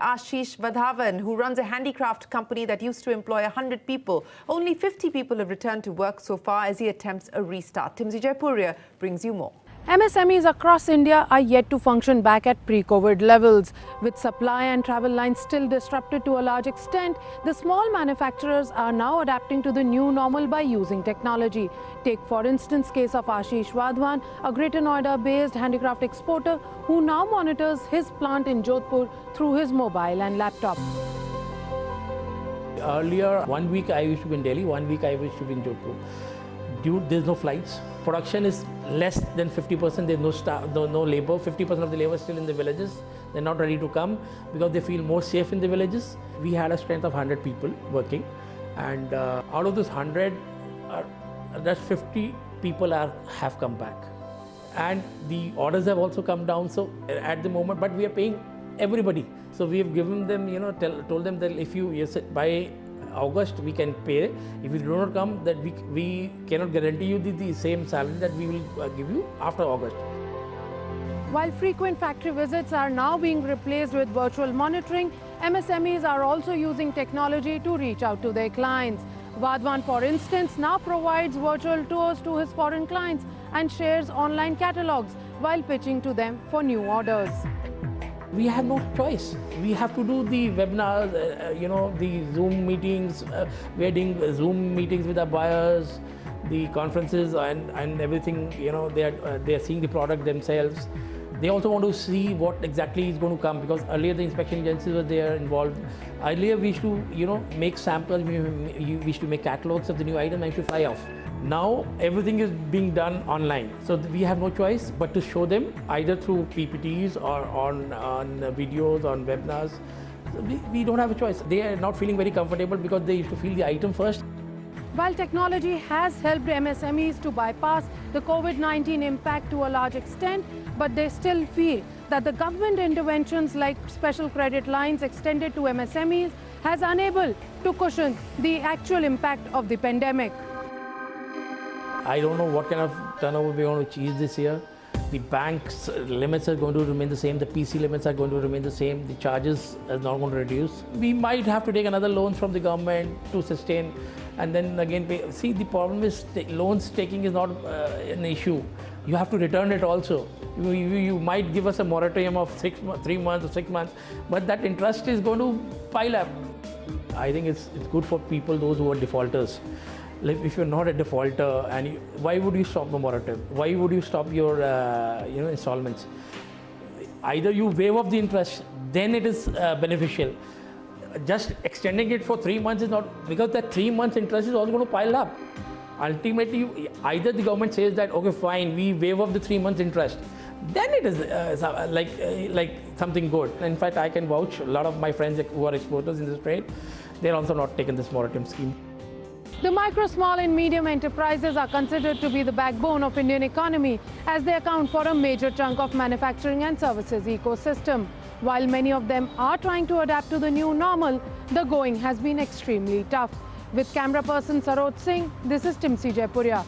Ashish Vadhavan, who runs a handicraft company that used to employ 100 people. Only 50 people have returned to work so far as he attempts a restart. Timsy Jaipuria brings you more. MSMEs across India are yet to function back at pre-COVID levels. With supply and travel lines still disrupted to a large extent, the small manufacturers are now adapting to the new normal by using technology. Take for instance case of Ashish Vadhavan, a Greater Noida-based handicraft exporter who now monitors his plant in Jodhpur through his mobile and laptop. Earlier, 1 week I used to be in Delhi, 1 week I used to be in Jodhpur. There's no flights. Production is less than 50%. There's no staff, no labor. 50% of the labor is still in the villages. They're not ready to come because they feel more safe in the villages. We had a strength of 100 people working, and out of those 100, that's 50 people have come back, and the orders have also come down. So at the moment, but we are paying everybody. So we have given them, told them that if you by August we can pay. If you do not come, that we cannot guarantee you the same salary that we will give you after August. While frequent factory visits are now being replaced with virtual monitoring, MSMEs are also using technology to reach out to their clients. Vadhavan, for instance, now provides virtual tours to his foreign clients and shares online catalogs while pitching to them for new orders. We have no choice. We have to do the webinars, the Zoom meetings. We are doing Zoom meetings with our buyers, the conferences and everything. They are seeing the product themselves. They also want to see what exactly is going to come, because earlier the inspection agencies were there involved. Earlier we used to, make samples. We used to make catalogs of the new item and to fly off. Now everything is being done online, so we have no choice but to show them either through PPTs or on videos, on webinars. So we don't have a choice. They are not feeling very comfortable because they used to feel the item first. While technology has helped MSMEs to bypass the COVID-19 impact to a large extent, but they still feel that the government interventions like special credit lines extended to MSMEs has unable to cushion the actual impact of the pandemic. I don't know what kind of turnover we're going to achieve this year. The bank's limits are going to remain the same. The PC limits are going to remain the same. The charges are not going to reduce. We might have to take another loan from the government to sustain and then again pay. See, the problem is loans taking is not an issue. You have to return it also. You might give us a moratorium of 3 months or 6 months, but that interest is going to pile up. I think it's good for people, those who are defaulters. Like if you're not a defaulter, and why would you stop the moratorium? Why would you stop your installments? Either you waive off the interest, then it is beneficial. Just extending it for 3 months is not, because that 3 months interest is also going to pile up. Ultimately, either the government says that, okay, fine, we waive off the 3 months interest, then it is like something good. In fact, I can vouch, a lot of my friends who are exporters in this trade, they're also not taking this moratorium scheme. The micro, small and medium enterprises are considered to be the backbone of Indian economy as they account for a major chunk of manufacturing and services ecosystem. While many of them are trying to adapt to the new normal, the going has been extremely tough. With camera person Saroj Singh, this is Timsy Jaipuria.